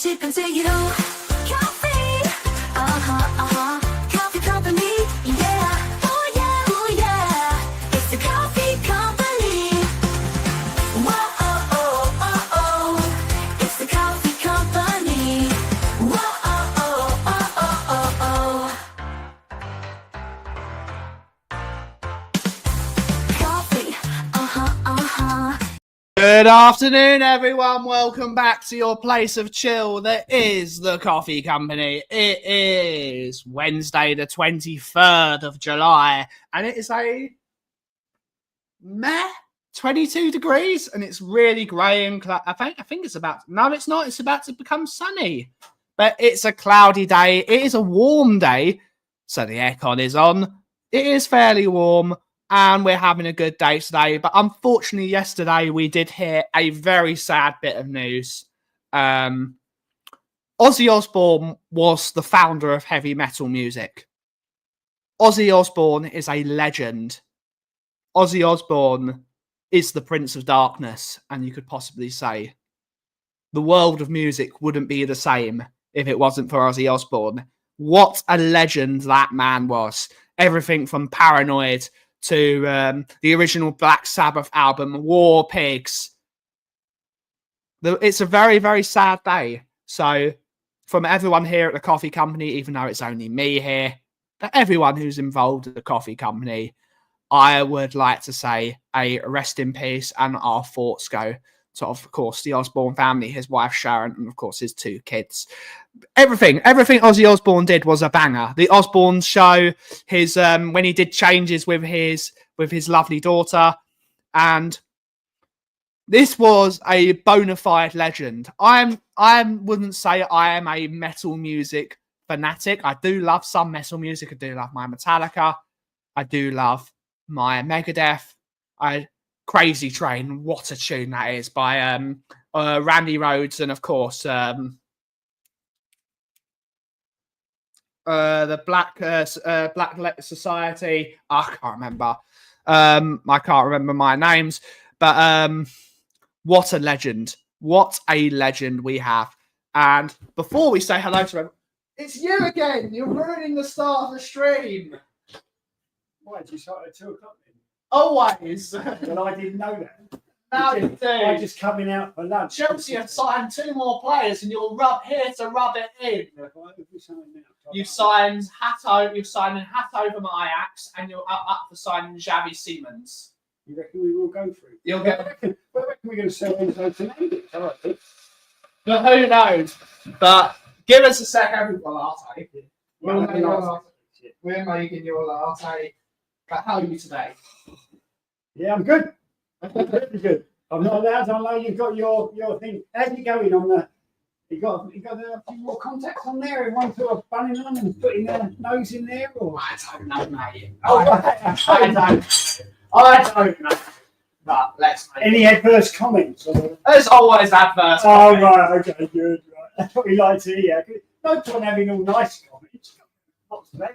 싶은 세계로 Kauffie Kauffie Company yeah oh yeah oh yeah it's the Kauffie Company whoa oh oh oh oh it's the Kauffie Company whoa oh oh oh oh oh Kauffie Good afternoon, everyone. Welcome back to your place of chill that is the Kauffie Company. It is Wednesday, the 23rd of July, and it is a meh 22 degrees, and it's really grey and I think it's about. No, it's not. It's about to become sunny, but it's a cloudy day. It is a warm day, so the aircon is on. It is fairly warm. And we're having a good day today. But unfortunately, yesterday we did hear a very sad bit of news. Ozzy Osbourne was the founder of heavy metal music. Ozzy Osbourne is a legend. Ozzy Osbourne is the Prince of Darkness. And you could possibly say the world of music wouldn't be the same if it wasn't for Ozzy Osbourne. What a legend that man was. Everything from Paranoid to the original Black Sabbath album, War Pigs. It's a very, very sad day. So from everyone here at the Kauffie Company, even though it's only me here, but everyone who's involved in the Kauffie Company, I would like to say a rest in peace, and our thoughts go to, of course, the Osbourne family, his wife Sharon, and of course his two kids. Everything Ozzy Osbourne did was a banger. The Osbourne show, his when he did changes with his lovely daughter, and this was a bona fide legend. I wouldn't say I am a metal music fanatic. I do love some metal music. I do love my Metallica. I do love my Megadeth. Crazy Train, what a tune that is by Randy Rhoads, and of course the Black Society. I can't remember. I can't remember my names, but what a legend! What a legend we have. And before we say hello to him, it's you again. You're ruining the start of the stream. Why did you start at 2 o'clock? Always. Well, I didn't know that. Now you do. I'm just coming out for lunch. Chelsea have signed 2 more players, and you're here to rub it in. You've signed Hato. You've signed Hato from Ajax, and you're up for signing Xavi Simons. You reckon we will go through? You'll get. I reckon we're going to sell Enzo to But who knows? But give us a sec, everyone. Latte. We're making your latte. But how are you today? Yeah, I'm good. I'm really good. I'm not allowed. I know you've got your thing. How's it going on the? You got a few more contacts on there. Everyone sort of bunning on and putting their nose in there, or I don't know, mate. I don't know. But let's make Any adverse comments? There's always adverse. Oh right, okay, good. Right. That's what we like to hear. No point having all nice comments.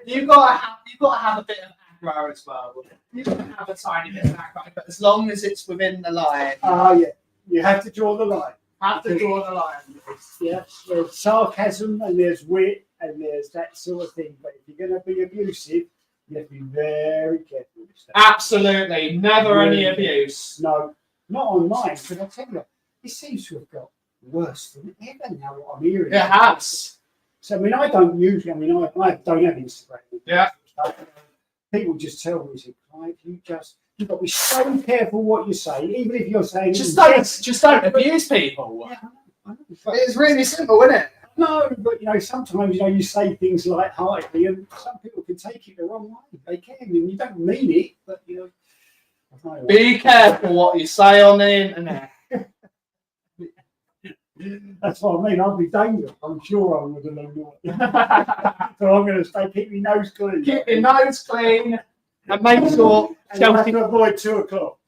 You've got to have a bit of aggro as well. You can have a tiny bit of aggro, but as long as it's within the line. Oh yeah, you have to draw the line. Have to draw the line. Yeah, there's sarcasm and there's wit and there's that sort of thing. But if you're going to be abusive, you have to be very careful with stuff. Absolutely, never any abuse. No, not on mine. But I tell you, it seems to have got worse than ever now. What I'm hearing. It has. So I mean, I don't usually. I mean, I don't have Instagram. Yeah. People just tell me, Clive, you've got to be so careful what you say, even if you're saying just don't abuse people. Yeah, I know. It's really simple, isn't it? No, but sometimes you say things light-heartedly, and some people can take it the wrong way. They can, and you don't mean it, but Be careful what you say on the internet. That's what I mean. I'll be dangerous. I'm sure I would have known what. So I'm going to stay. Keep your nose clean. Keep your nose clean, and make sure. And you have to avoid 2 o'clock.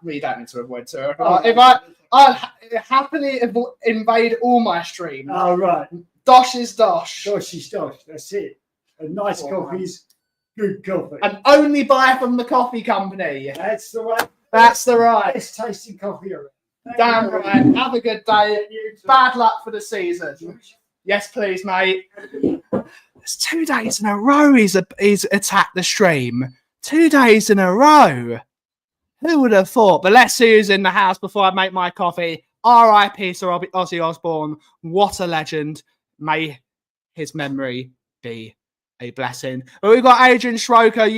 We don't need to avoid 2 o'clock. If I'll happily invade all my streams. Oh right. Dosh is dosh. Dosh is dosh. That's it. And nice coffee's good coffee. And only buy from the Kauffie Company. That's the right. That's the right. Best tasting coffee around. Damn right. Have a good day. Bad luck for the season. Yes, please, mate. It's 2 days in a row he's attacked the stream. 2 days in a row. Who would have thought? But let's see who's in the house before I make my coffee. R.I.P. Sir Ozzy Osbourne. What a legend. May his memory be a blessing. But we've got Adrian Schroker,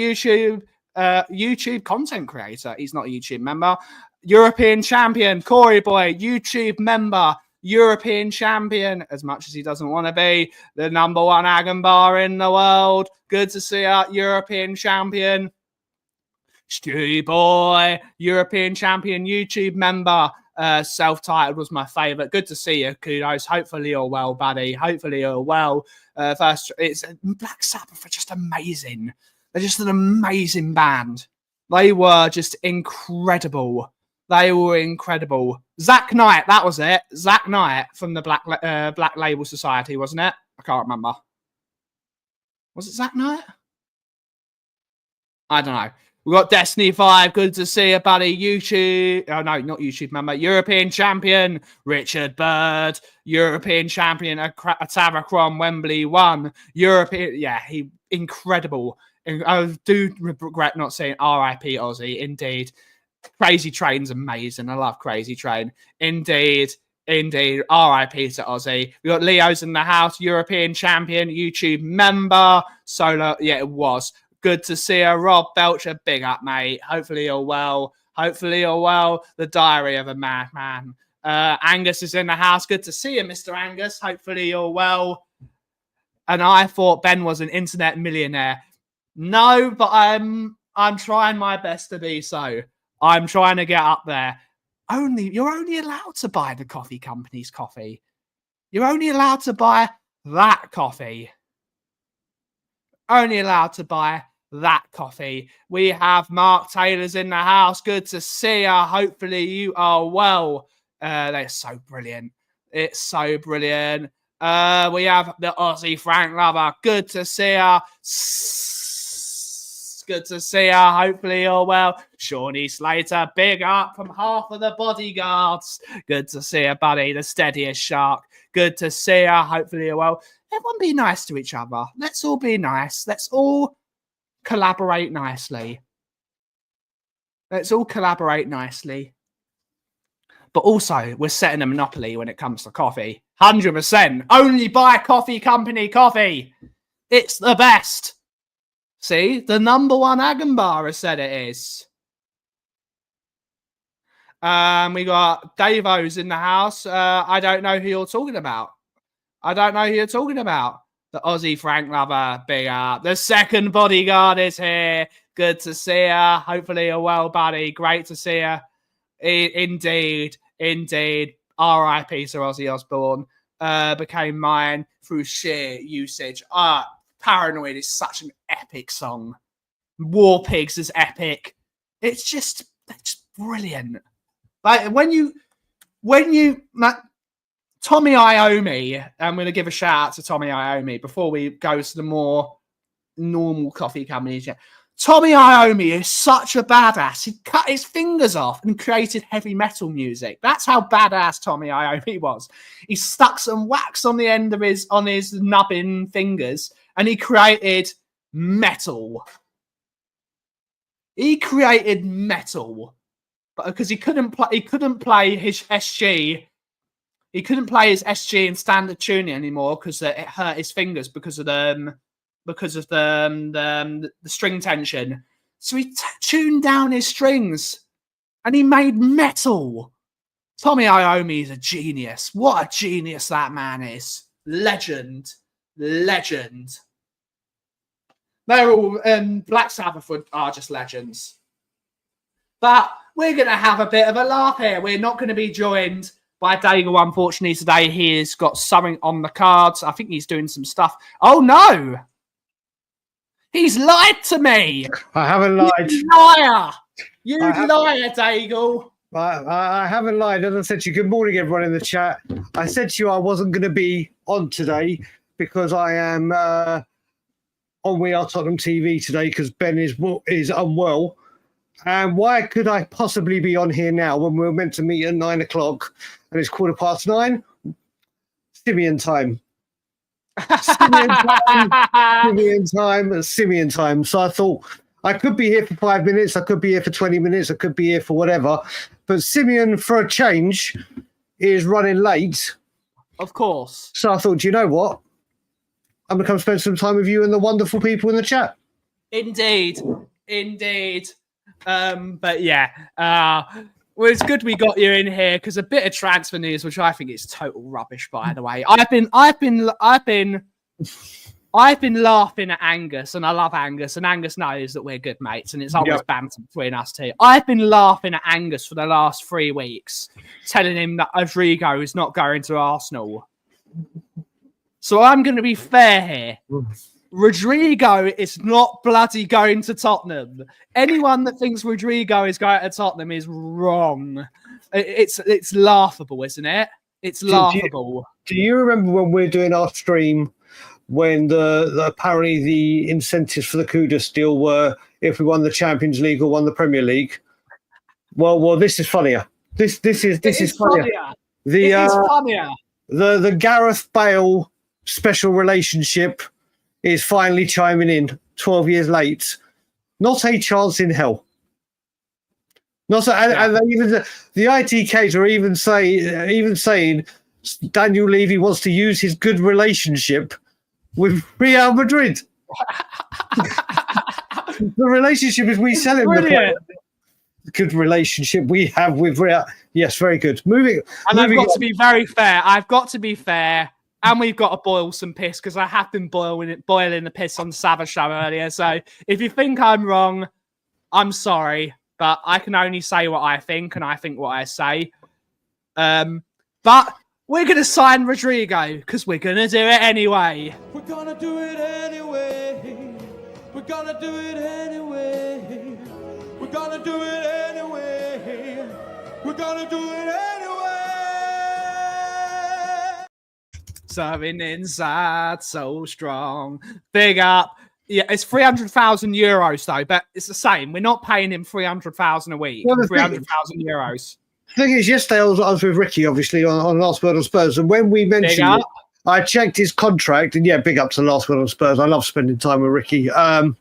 YouTube content creator. He's not a YouTube member. European champion. Corey Boy, YouTube member. European champion, as much as he doesn't want to be. The number 1 Agon bar in the world. Good to see our European champion. Stewie Boy, European champion, YouTube member. Self-titled was my favourite. Good to see you, kudos. Hopefully you're well, buddy. Hopefully you're well. It's Black Sabbath are just amazing. They're just an amazing band. They were just incredible. They were incredible. Zach Knight, that was it. Zach Knight from the Black Label Society, wasn't it? I can't remember. Was it Zach Knight? I don't know. We've got Destiny 5. Good to see you, buddy. YouTube. Oh, no, not YouTube member. European champion, Richard Bird. European champion, Atavacron, Wembley 1. European. Yeah, he incredible. I do regret not saying RIP Ozzy. Indeed. Crazy Train's amazing. I love Crazy Train. Indeed. Indeed. RIP to Ozzy. We got Leo's in the house. European champion, YouTube member. Solo. Yeah, it was. Good to see you, Rob Belcher. Big up, mate. Hopefully you're well. Hopefully you're well. The Diary of a Madman. Angus is in the house. Good to see you, Mr. Angus. Hopefully you're well. And I thought Ben was an internet millionaire. No, but I'm trying my best to be so. I'm trying to get up there. You're only allowed to buy the coffee company's coffee. You're only allowed to buy that coffee. Only allowed to buy that coffee. We have Mark Taylor's in the house. Good to see you. Hopefully you are well. They're so brilliant. It's so brilliant. We have the Aussie Frank Lover. Good to see you. Good to see you. Hopefully you're well. Shawnee Slater, big up from half of the bodyguards. Good to see you, buddy. The steadiest shark. Good to see you. Hopefully you're well. Everyone be nice to each other. Let's all be nice. Let's all collaborate nicely. Let's all collaborate nicely. But also, we're setting a monopoly when it comes to coffee. 100%. Only buy coffee company coffee. It's the best. See, the number 1 Agon bar has said it is. We got Davo's in the house. I don't know who you're talking about. I don't know who you're talking about. The Aussie Frank Lover, big up. The second bodyguard is here. Good to see you. Hopefully you're well, buddy. Great to see you. Indeed, indeed. R.I.P. Sir Ozzy Osbourne became mine through sheer usage. Paranoid is such an epic song. War Pigs is epic. It's just brilliant. Like when you Tommy Iommi, I'm going to give a shout out to Tommy Iommi before we go to the more normal coffee companies. Tommy Iommi is such a badass. He cut his fingers off and created heavy metal music. That's how badass Tommy Iommi was. He stuck some wax on the end of his nubbin fingers and he created metal. He created metal, but because he couldn't play his SG. He couldn't play his SG in standard tuning anymore because it hurt his fingers because of the string tension. So he tuned down his strings and he made metal. Tommy Iommi is a genius. What a genius that man is. Legend. Legend. They're all Black Sabbath are just legends. But we're going to have a bit of a laugh here. We're not going to be joined by Dago, unfortunately, today. He has got something on the cards. I think he's doing some stuff. Oh, no. He's lied to me. I haven't lied. You liar. You liar, Dago. I haven't lied. As I said to you, good morning, everyone in the chat. I said to you I wasn't going to be on today because I am on We Are Tottenham TV today because Ben is unwell. And why could I possibly be on here now when we were meant to meet at 9 o'clock and it's 9:15? Simeon time. Simeon time. So I thought I could be here for 5 minutes, I could be here for 20 minutes, I could be here for whatever. But Simeon, for a change, is running late. Of course. So I thought, do you know what? I'm going to come spend some time with you and the wonderful people in the chat. Indeed. But yeah, well, it's good we got you in here because a bit of transfer news, which I think is total rubbish, by the way. I've been laughing at Angus, and I love Angus, and Angus knows that we're good mates, and it's always banter between us two. I've been laughing at Angus for the last 3 weeks, telling him that Rodrygo is not going to Arsenal. So I'm going to be fair here. Rodrygo is not bloody going to Tottenham. Anyone that thinks Rodrygo is going to Tottenham is wrong. It's laughable, isn't it? It's laughable. Do you remember when we were doing our stream when apparently the incentives for the Kudus deal were if we won the Champions League or won the Premier League? Well, this is funnier. This is funnier. It is funnier. The Gareth Bale special relationship is finally chiming in 12 years late. Not a chance in hell. And even the ITKs are even saying Daniel Levy wants to use his good relationship with Real Madrid. The relationship is we sell him the player. The good relationship we have with Real. Yes, very good. I've got to be fair. And we've got to boil some piss because I have been boiling the piss on the Sabbath show earlier. So if you think I'm wrong, I'm sorry. But I can only say what I think, and I think what I say. But we're going to sign Rodrygo because we're going to do it anyway. We're going to do it anyway. We're going to do it anyway. We're going to do it anyway. We're going to do it anyway. Something inside so strong. Big up. Yeah, it's 300,000 euros though, but it's the same. We're not paying him 300,000 a week. 300,000 euros. The thing is, yesterday I was with Ricky, obviously, on Last Word on Spurs, and when we mentioned it, I checked his contract, and yeah, big up to Last Word on Spurs. I love spending time with Ricky. He's on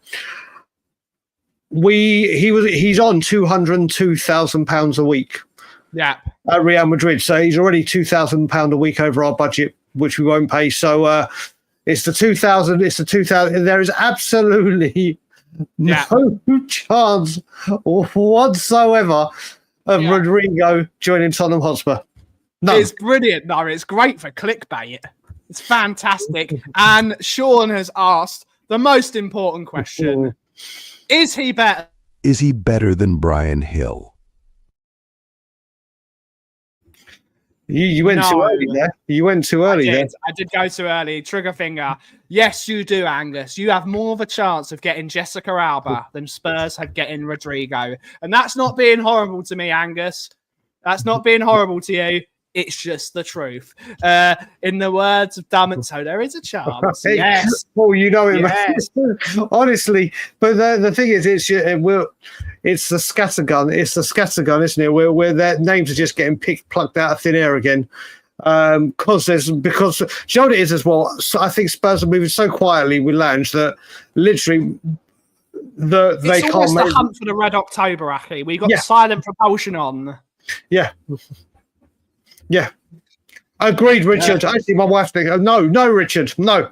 £202,000 a week. Yeah, at Real Madrid, so he's already £2,000 a week over our budget, which we won't pay. So it's the 2,000. It's the 2,000. There is absolutely no chance whatsoever of Rodrygo joining Tottenham Hotspur. No, it's brilliant. No, it's great for clickbait. It's fantastic. And Sean has asked the most important question: Is he better? Is he better than Brian Hill? You went too early there. You went too early there. I did go too early. Trigger finger. Yes, you do, Angus. You have more of a chance of getting Jessica Alba than Spurs have getting Rodrygo. And that's not being horrible to me, Angus. That's not being horrible to you. It's just the truth. In the words of Dumb and So, there is a chance. Yes. Oh, you know it, yes. Honestly. But the thing is, it's the scattergun. It's the scattergun, isn't it? Where their names are just getting plucked out of thin air again. Because you know what it is as well. So I think Spurs are moving so quietly with Lange that literally they can't make the hunt for the Red October, Aki. We got the silent propulsion on. Yeah. Yeah. Agreed, Richard. Actually, my wife's thinking, no, Richard, no.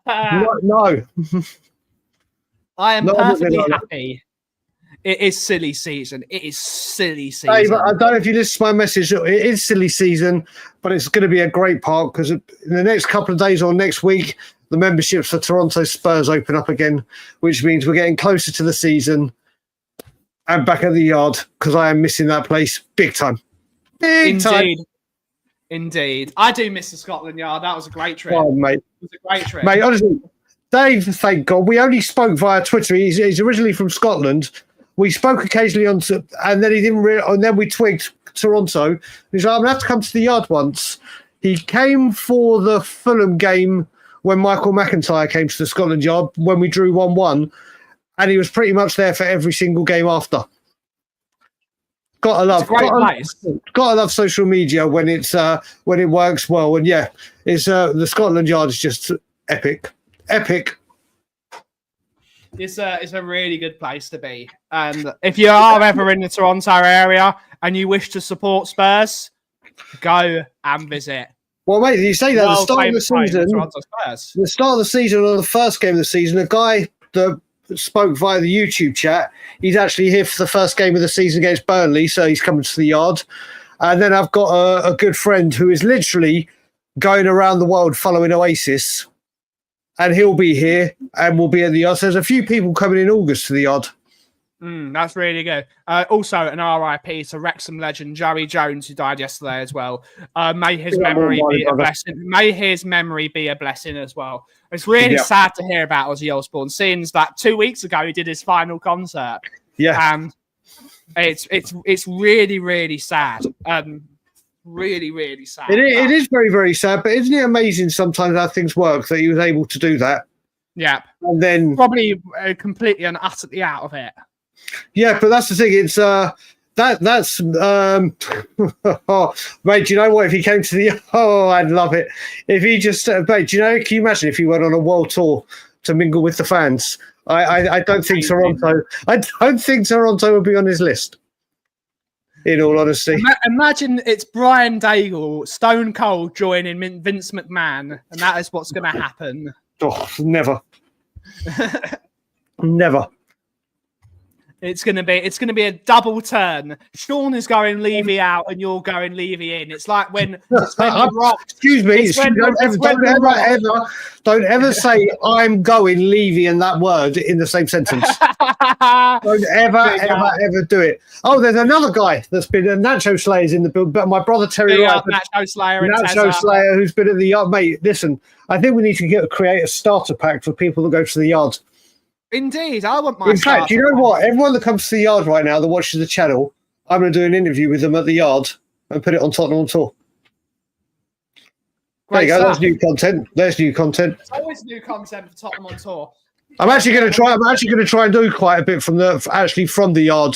No. I am perfectly happy. It is silly season. It is silly season. Hey, I don't know if you listen to my message. It is silly season, but it's going to be a great park because in the next couple of days or next week, the memberships for Toronto Spurs open up again, which means we're getting closer to the season and back at the yard because I am missing that place big time. Indeed. I do miss the Scotland Yard. That was a great trip. Oh, mate. It was a great trip. Mate, honestly, Dave, thank God. We only spoke via Twitter. He's originally from Scotland. We spoke occasionally and then he didn't and then we twigged Toronto. He's like, I'm going to have to come to the yard once. He came for the Fulham game when Michael McIntyre came to the Scotland Yard when we drew 1-1. and he was pretty much there for every single game after. Gotta love, It's a great place. gotta love social media when it works well. And yeah, it's the Scotland Yard is just epic. It's a really good place to be. And if you are ever in the Toronto area and you wish to support Spurs, go and visit. Well, mate, you say that at the World start of the famous home, season. Toronto Spurs. The start of the season, or the first game of the season, a guy that spoke via the YouTube chat, he's actually here for the first game of the season against Burnley, so he's coming to the Yard. And then I've got a good friend who is literally going around the world following Oasis, and he'll be here and we'll be at the Yard. So there's a few people coming in August to the Yard. That's really good. Also, an RIP to Wrexham legend Joey Jones, who died yesterday as well. May his memory be a blessing. May his memory be a blessing as well. It's really sad to hear about Ozzy Osbourne, since that 2 weeks ago he did his final concert. Yeah, and it's really, really sad. Really, really sad. it is very, very sad. But isn't it amazing sometimes how things work, that he was able to do that? Yeah, and then probably completely and utterly out of it. Yeah, but that's the thing. It's that's oh, mate. Do you know what? If he came to the I'd love it. If he just mate, do you know? Can you imagine if he went on a world tour to mingle with the fans? I don't think Toronto. I don't think Toronto would be on his list. In all honesty, imagine it's Brian Daigle, Stone Cold joining Vince McMahon, and that is what's going to happen. Oh, never, never. It's gonna be a double turn. Sean is going Levy out, and you're going Levy in. It's like when The Rock. Excuse me. Don't ever say I'm going Levy and that word in the same sentence. Don't ever do it. Oh, there's another guy that's been a Nacho Slayer's in the build, but my brother Terry Wright, Nacho Slayer, who's been at the Yard. Mate, listen, I think we need to create a starter pack for people that go to the Yard. Indeed, I want my. In fact, you know what? Everyone that comes to the Yard right now that watches the channel, I'm going to do an interview with them at the Yard and put it on Tottenham on Tour. There you go. That's new content. There's new content. It's always new content for Tottenham on Tour. I'm actually going to try and do quite a bit from the Yard.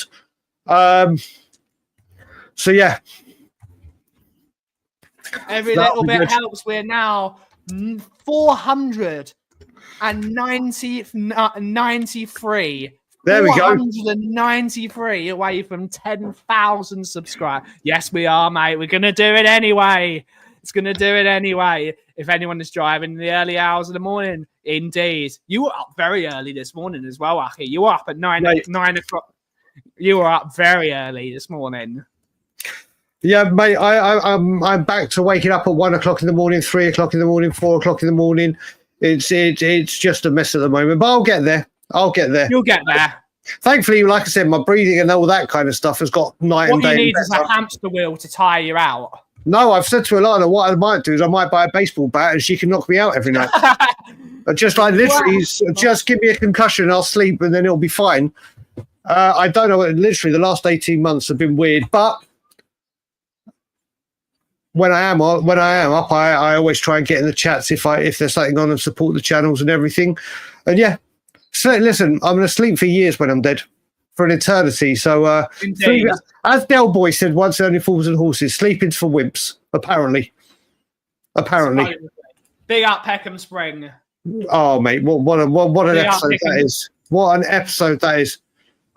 So yeah. Every little bit helps. We're now 493. There we go. 493 away from 10,000 subscribers. Yes, we are, mate. We're going to do it anyway. It's going to do it anyway. If anyone is driving in the early hours of the morning, indeed. You were up very early this morning as well, Aki. You were up at 9 o'clock. You were up very early this morning. Yeah, mate. I'm back to waking up at 1 o'clock in the morning, 3 o'clock in the morning, 4 o'clock in the morning. It's just a mess at the moment, but I'll get there. You'll get there. Thankfully, like I said, my breathing and all that kind of stuff has got night and day. What you need is a hamster wheel to tire you out. No, I've said to Alana what I might do is I might buy a baseball bat and she can knock me out every night. Just like literally, just give me a concussion and I'll sleep and then it'll be fine. I don't know. Literally, the last 18 months have been weird, but when I am up, I always try and get in the chats if there's something on and support the channels and everything. And yeah, so listen, I'm going to sleep for years when I'm dead, for an eternity. So as Del Boy said once, only fools and horses, sleeping's for wimps. Apparently. Big up Peckham Spring. Oh mate, what an episode that is! What an episode that is!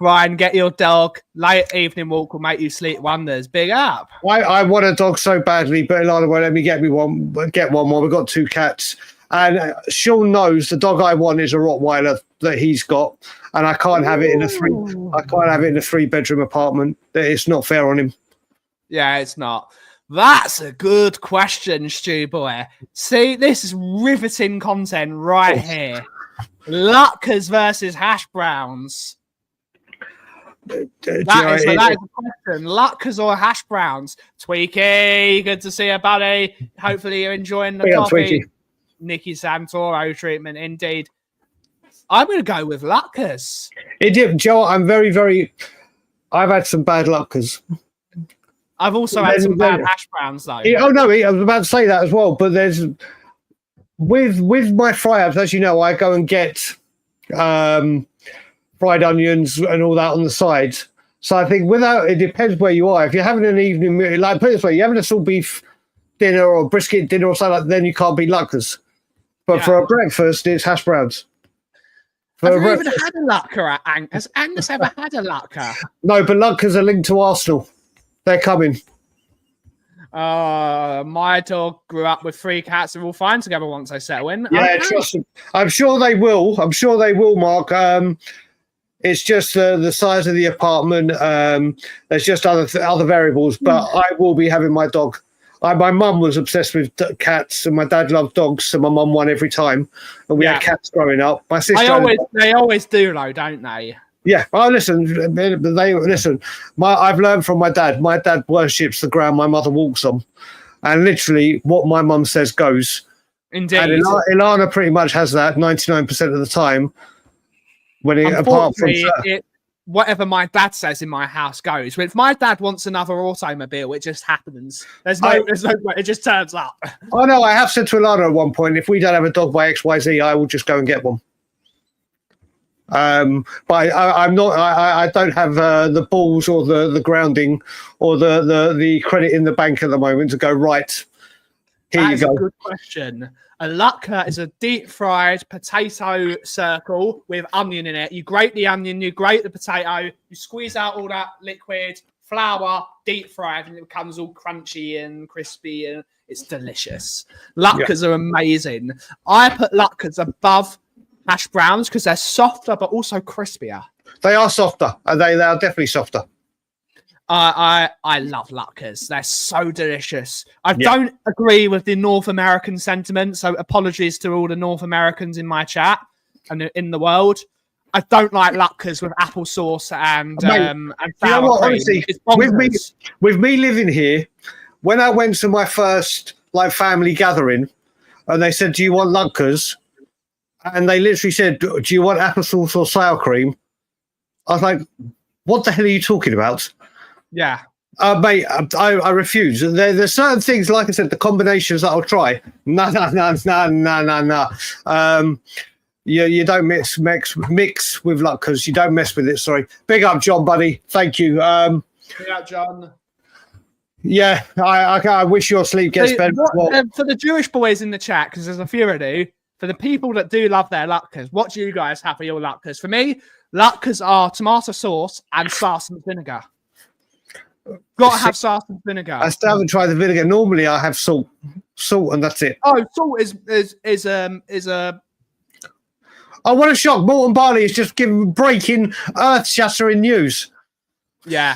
Ryan, get your dog. Late evening walk will make you sleep wonders. Big up. I want a dog so badly, but Ilana won't let me get one more. We've got 2 cats. And Sean knows the dog I want is a Rottweiler that he's got. And I can't have it in a 3-bedroom apartment. It's not fair on him. Yeah, it's not. That's a good question, Stu Boy. See, this is riveting content right here. Latkes versus hash browns. That is a question. Latkes or hash browns? Tweaky, good to see you, buddy. Hopefully you're enjoying the coffee. Nicky Santoro treatment, indeed. I'm going to go with Latkes. Joe, I'm very, very... I've had some bad Latkes. I've also had some bad hash browns, though. I was about to say that as well, but there's... With my fry-ups, as you know, I go and get... fried onions and all that on the sides. So I think it depends where you are. If you're having an evening meal, like put it this way, you're having a salt beef dinner or brisket dinner or something like that, then you can't be Latkes. But for a breakfast, it's hash browns. Have you even had a Latke at Angus? Has Angus ever had a Latke? No, but Latkes are linked to Arsenal. They're coming. My dog grew up with 3 cats. They're all fine together once they settle in. Yeah, Okay. trust them. I'm sure they will. Mark. It's just the size of the apartment. There's just other variables. But I will be having my dog. My mum was obsessed with cats, and my dad loved dogs, so my mum won every time. And we had cats growing up. My sister. They always do, though, don't they? Yeah. Oh, listen. I've learned from my dad. My dad worships the ground my mother walks on, and literally, what my mum says goes. Indeed. And Ilana pretty much has that 99% of the time. Apart from whatever my dad says in my house goes. But if my dad wants another automobile, it just happens. There's no way. It just turns up. Oh no, I have said to Ilana at one point, if we don't have a dog by XYZ, I will just go and get one. But I'm not. I don't have the balls or the grounding or the credit in the bank at the moment to go right. Here you go. That's a good question. A Latke is a deep-fried potato circle with onion in it. You grate the onion, you grate the potato, you squeeze out all that liquid, flour, deep-fried, and it becomes all crunchy and crispy, and it's delicious. Latkes are amazing. I put Latkes above hash browns because they're softer but also crispier. They are softer. They are definitely softer. I love Latkes. They're so delicious. I don't agree with the North American sentiment, so apologies to all the North Americans in my chat and in the world. I don't like Latkes with applesauce and sour cream. Honestly, with me living here, when I went to my first family gathering, and they said, "Do you want Latkes?" and they literally said, "Do you want applesauce or sour cream?" I was like, "What the hell are you talking about?" Yeah. Mate, I refuse. There's certain things, like I said, the combinations that I'll try. No. You don't mix with Latkes. You don't mess with it. Sorry. Big up, John, buddy. Thank you. Big up, John. Yeah, I wish your sleep gets better. For the Jewish boys in the chat, because there's a few of you, for the people that do love their Latkes, what do you guys have for your Latkes? For me, Latkes are tomato sauce and sarsen vinegar. Got to have sarsen vinegar. I still haven't tried the vinegar. Normally, I have salt, and that's it. Oh, salt is a. I want to shock. Morton Barley is just breaking earth-shattering news. Yeah,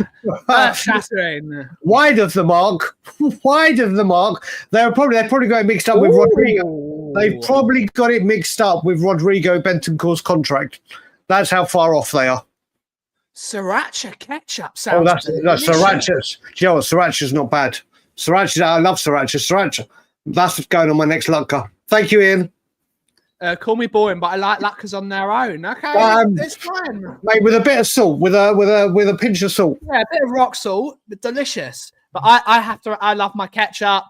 earth-shattering. Wide of the mark. They're probably got it mixed up with Rodrygo. They've probably got it mixed up with Rodrygo Bentancur's contract. That's how far off they are. Sriracha ketchup sounds that's sriracha. You know what? Sriracha's not bad. Sriracha, I love sriracha. That's what's going on my next Latke. Thank you, Ian. Call me boring, but I like Latkes on their own. Okay, it's fine. Mate, with a bit of salt, with a pinch of salt. Yeah, a bit of rock salt, but delicious. But I love my ketchup.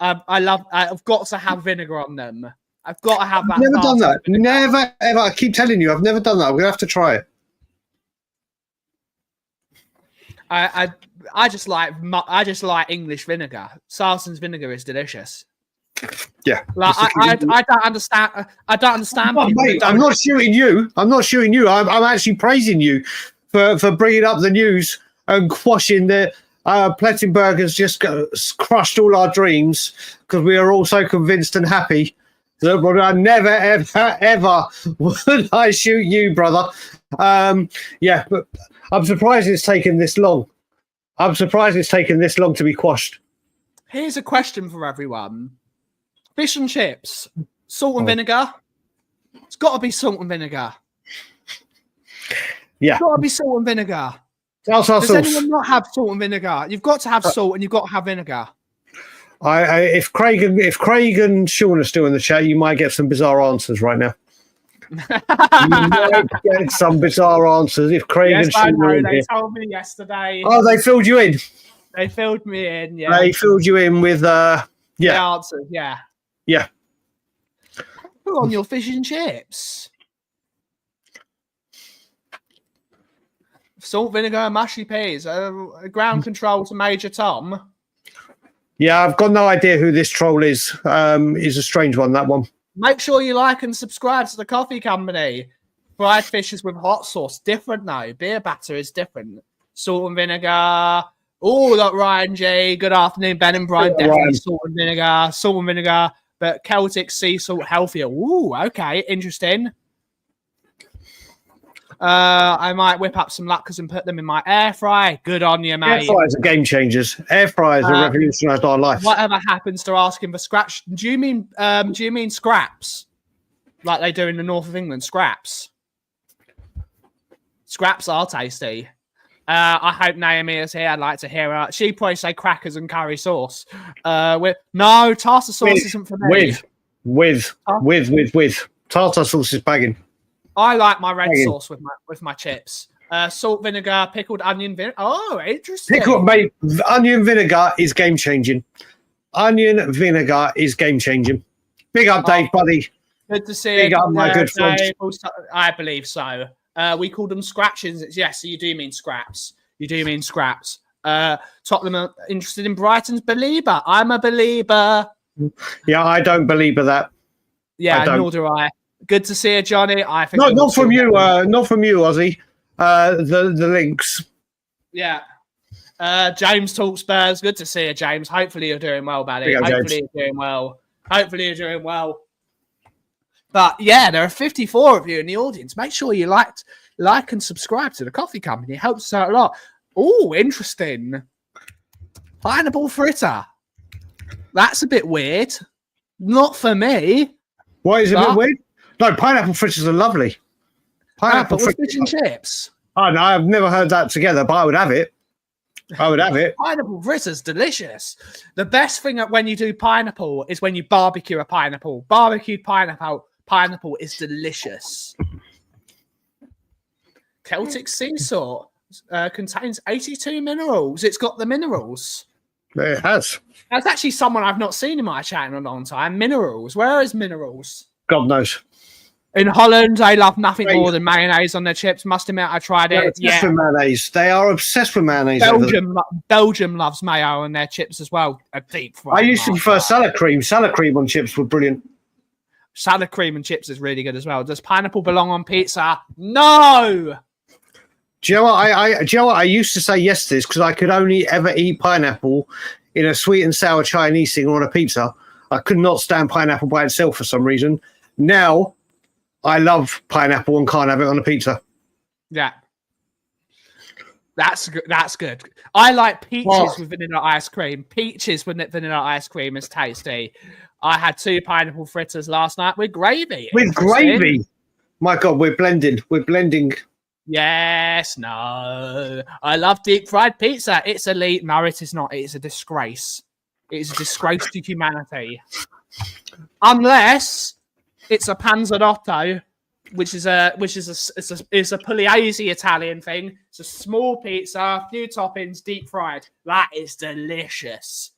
I've got to have vinegar on them. I've got to have that. Never done that. Never ever. I keep telling you, I've never done that. I'm gonna have to try it. I just like English vinegar. Sarsen's vinegar is delicious. Yeah, like I don't understand. I don't understand. Oh, mate, I'm not shooting you. I'm actually praising you for bringing up the news and quashing the Plettenberg has just crushed all our dreams because we are all so convinced and happy that I never ever would I shoot you, brother. Yeah, but I'm surprised it's taken this long. To be quashed. Here's a question for everyone. Fish and chips, salt and vinegar. It's got to be salt and vinegar. Yeah. It's got to be salt and vinegar. Does anyone not have salt and vinegar? You've got to have salt and you've got to have vinegar. If Craig and Sean are still in the chat, you might get some bizarre answers right now. You might get some bizarre answers if Craig and Sean are in they here. told me yesterday. Oh, they filled you in. They filled me in. Yeah. They filled you in with the answers. Yeah. Yeah. Put on your fish and chips. Salt, vinegar, and mushy peas. Ground control to Major Tom. Yeah, I've got no idea who this troll is. He's a strange one, that one. Make sure you like and subscribe to the Coffee Company. Fried fish is with hot sauce. Different though. Beer batter is different. Salt and vinegar. Oh, look, Ryan G. Good afternoon, Ben and Brian. Yeah, Definitely Ryan. salt and vinegar. Salt and vinegar. But Celtic sea salt healthier. Ooh, okay. Interesting. I might whip up some Latkes and put them in my air fry. Good on you, Air mate. fryers are game changers. Air fryers have revolutionised our life. Whatever happens to asking for scratch? Do you mean scraps? Like they do in the north of England, scraps. Scraps are tasty. I hope Naomi is here. I'd like to hear her. She'd probably say crackers and curry sauce. No, tartar sauce isn't for me. With. Tartar sauce is bagging. I like my red sauce with my chips. Salt, vinegar, pickled onion vinegar. Oh, interesting. Pickled, mate. Onion vinegar is game changing. Onion vinegar is game changing. Big up, Dave, buddy. Good to see Big you. up, my good friend. I believe so. We call them scratchings. Yes, so you do mean scraps. You do mean scraps. Tottenham are interested in Brighton's Belieber. I'm a believer. Yeah, I don't believe that. Yeah, nor do I. Good to see you, Johnny. I think not from you, Ozzy. The links. Yeah. James talk Spurs. Good to see you, James. Hopefully you're doing well, buddy. Hopefully you're doing well. But yeah, there are 54 of you in the audience. Make sure you like and subscribe to the Coffee Company. It helps us out a lot. Oh, interesting. Pineapple fritter. That's a bit weird. Not for me. Why is it a bit weird? No, pineapple fritters are lovely. Pineapple with fritters fish and chips. Oh no, I've never heard that together, but I would have it. Pineapple fritters, delicious. The best thing when you do pineapple is when you barbecue a pineapple. Barbecued pineapple is delicious. Celtic sea salt contains 82 minerals. It's got the minerals. It has. That's actually someone I've not seen in my chat in a long time. Minerals. Where is minerals? God knows. In Holland, they love nothing more than mayonnaise on their chips. Must admit, I tried it. Yeah, with mayonnaise. They are obsessed with mayonnaise. Belgium loves mayo on their chips as well. A deep fry. I used to prefer salad cream. Salad cream on chips were brilliant. Salad cream and chips is really good as well. Does pineapple belong on pizza? No. Do you know what I used to say yes to this because I could only ever eat pineapple in a sweet and sour Chinese thing or on a pizza. I could not stand pineapple by itself for some reason. Now I love pineapple and can't have it on a pizza. Yeah. That's good. That's good. I like peaches with vanilla ice cream. Peaches with vanilla ice cream is tasty. I had 2 pineapple fritters last night with gravy. With gravy? My God, we're blending. We're blending. Yes, no. I love deep fried pizza. It's elite. No, it is not. It is a disgrace. It is a disgrace to humanity. Unless it's a panzerotto, which is a pugliese Italian thing. It's a small pizza, a few toppings, deep fried. That is delicious.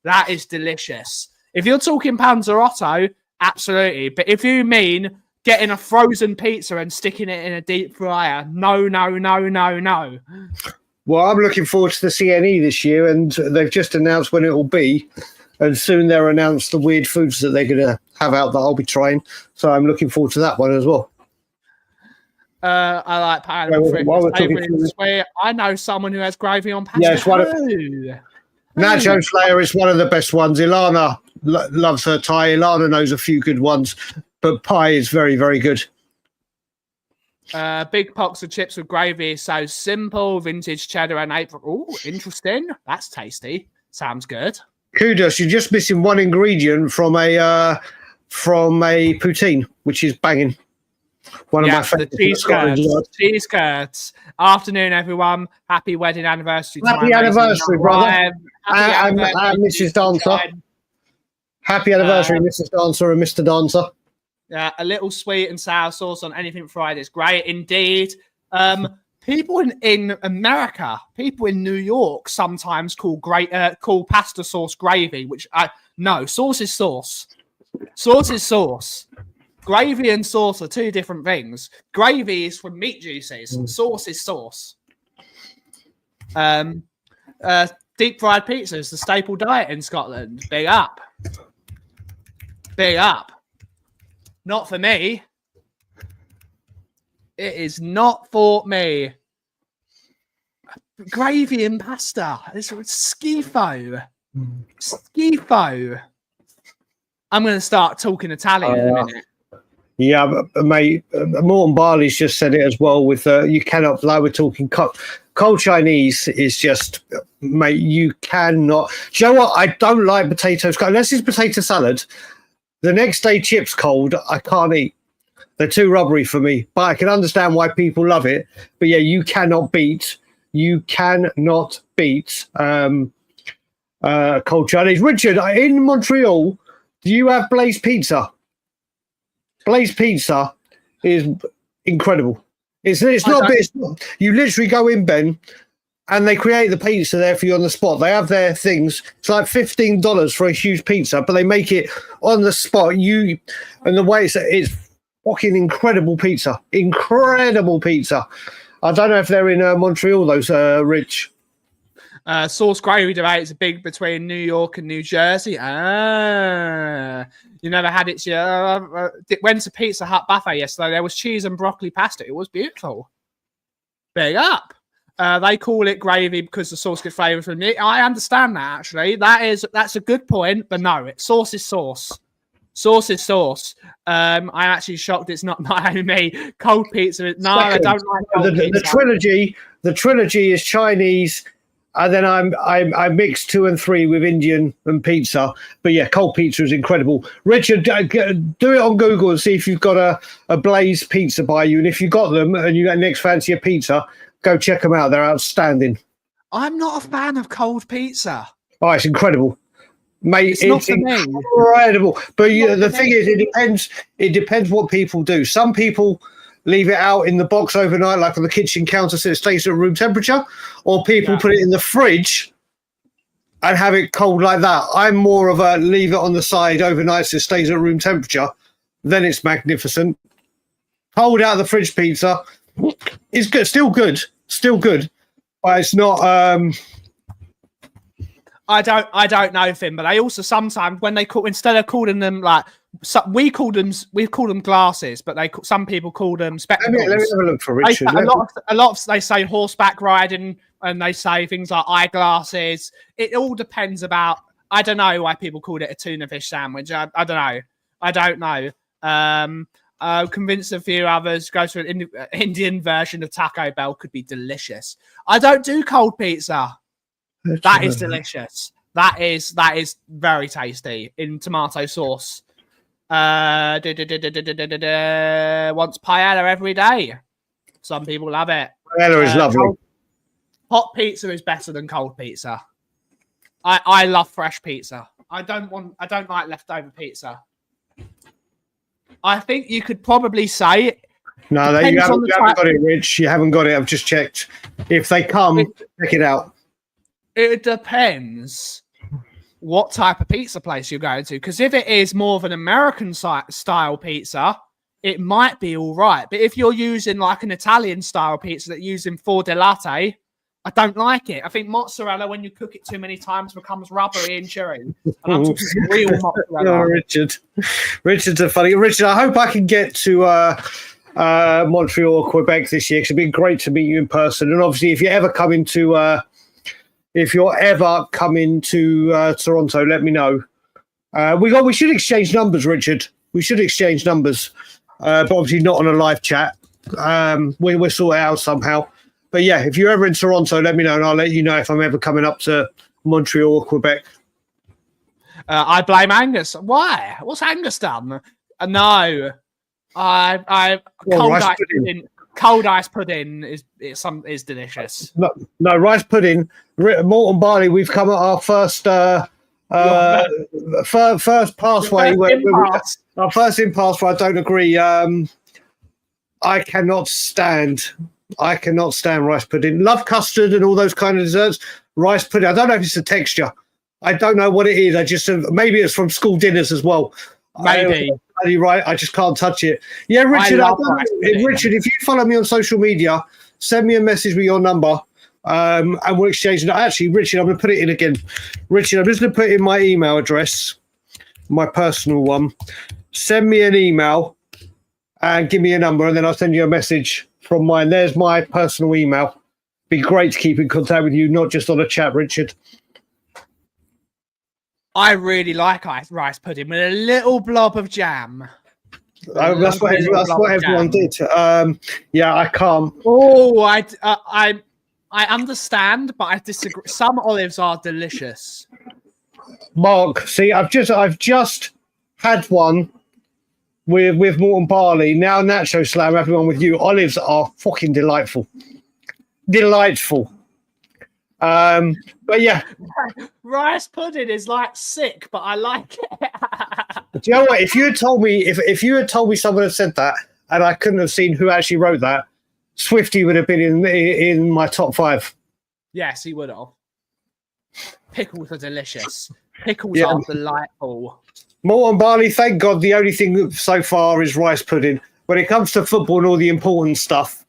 That is delicious. If you're talking panzerotto, absolutely. But if you mean getting a frozen pizza and sticking it in a deep fryer, no. Well, I'm looking forward to the CNE this year, and they've just announced when it will be, and soon they'll announce the weird foods that they're going to have out that I'll be trying. So I'm looking forward to that one as well. I like pineapple fritters. I know someone who has gravy on pasta. Yes, Nacho Slayer is one of the best ones. Ilana loves her Thai. Ilana knows a few good ones, but pie is very, very good. Big pox of chips with gravy is so simple. Vintage cheddar and apricot. Oh, interesting. That's tasty. Sounds good. Kudos, you're just missing one ingredient from a poutine, which is banging. One of my favorites. Cheese curds. Afternoon, everyone. Happy wedding anniversary. Happy anniversary, brother. And Mrs. Dancer. Happy anniversary, Mrs. Dancer and Mr. Dancer. A little sweet and sour sauce on anything fried is great indeed. People in America, people in New York sometimes call pasta sauce gravy, which sauce is sauce. Sauce is sauce. Gravy and sauce are 2 different things. Gravy is from meat juices. Sauce is sauce. Deep fried pizza is the staple diet in Scotland. Big up. Big up. Not for me. It is not for me. Gravy and pasta. It's schifo. Schifo. I'm going to start talking Italian in a minute. Yeah, mate. Morton Barley's just said it as well. With you cannot, like we're talking cold Chinese is just, mate. You cannot. Do you know what? I don't like potatoes unless it's potato salad. The next day, chips cold. I can't eat. They're too rubbery for me. But I can understand why people love it. But yeah, you cannot beat. You cannot beat cold Chinese. Richard, in Montreal, do you have Blaze Pizza? Blaze Pizza is incredible. It's not. You literally go in, Ben, and they create the pizza there for you on the spot. They have their things. It's like $15 for a huge pizza, but they make it on the spot. And the way it's fucking incredible pizza. Incredible pizza. I don't know if they're in Montreal, those Rich. Sauce gravy debate is big between New York and New Jersey. You never had it. Went to Pizza Hut buffet yesterday. There was cheese and broccoli pasta. It was beautiful. Big up. They call it gravy because the sauce gets flavour from it. I understand that, actually. That's a good point, but no, sauce is sauce. Sauce is sauce. I'm actually shocked it's not me. Cold pizza. No, I don't like cold pizza. The trilogy is Chinese, and then I mix 2 and 3 with Indian and pizza. But yeah, cold pizza is incredible. Richard, do it on Google and see if you've got a Blaze pizza by you, and if you got them and you got next fancy a pizza, go check them out. They're outstanding. I'm not a fan of cold pizza. Oh, it's incredible. Mate, it's not for me. Incredible. But the thing is, it depends what people do. Some people leave it out in the box overnight, like on the kitchen counter, so it stays at room temperature, or people put it in the fridge and have it cold like that. I'm more of a leave it on the side overnight so it stays at room temperature. Then it's magnificent. Cold out of the fridge pizza is good, still good, but it's not. I don't know, Finn, but they also sometimes when they call, instead of calling them like we call them glasses, but some people call them spectacles. Let me have a look for Richard. A lot of they say horseback riding, and they say things like eyeglasses. It all depends about. I don't know why people called it a tuna fish sandwich. I don't know. Convinced a few others. Go to an Indian version of Taco Bell could be delicious. I don't do cold pizza. That is delicious. That is very tasty in tomato sauce. Wants paella every day. Some people love it. Paella is lovely. Hot pizza is better than cold pizza. I love fresh pizza. I don't like leftover pizza. I think you could probably say. No, you haven't got it, Rich. You haven't got it. I've just checked. If they come, check it out. It depends what type of pizza place you're going to. Because if it is more of an American style pizza, it might be all right. But if you're using like an Italian style pizza that using four de latte, I don't like it. I think mozzarella, when you cook it too many times, becomes rubbery and chewy. And I'm talking real mozzarella. Oh, Richard's a funny. Richard, I hope I can get to Montreal or Quebec this year, because it'd be great to meet you in person. And obviously, if you're ever coming to Toronto, let me know. We should exchange numbers, Richard. We should exchange numbers, but obviously not on a live chat. We'll sort it out somehow. But yeah, if you're ever in Toronto, let me know, and I'll let you know if I'm ever coming up to Montreal or Quebec. I blame Angus. Why? What's Angus done? No, cold ice pudding is delicious. No, rice pudding, malt and barley. We've come at our first pathway. Our first impasse where I don't agree. I cannot stand rice pudding. Love custard and all those kind of desserts. Rice pudding, I don't know if it's the texture. I don't know what it is. I just maybe it's from school dinners as well. Maybe. Right, I just can't touch it. Yeah, Richard. Richard, if you follow me on social media, send me a message with your number. and we're exchanging. Actually, Richard, I'm going to put it in again. Richard, I'm just going to put in my email address, my personal one. Send me an email and give me a number, and then I'll send you a message from mine. There's my personal email. Be great to keep in contact with you, not just on a chat, Richard. I really like rice pudding with a little blob of jam. That's what everyone did. Yeah, I can't. Oh, I understand, but I disagree. Some olives are delicious. Mark, see, I've just had one with malt and barley. Now Nacho Slam, everyone with you. Olives are fucking delightful. Delightful. But yeah. Rice pudding is like sick, but I like it. Do you know what? If you had told me, if you had told me someone had said that, and I couldn't have seen who actually wrote that, Swifty would have been in my top 5. Yes, he would have. Pickles are delicious. Pickles are delightful. Malt and barley, thank God, the only thing so far is rice pudding. When it comes to football and all the important stuff,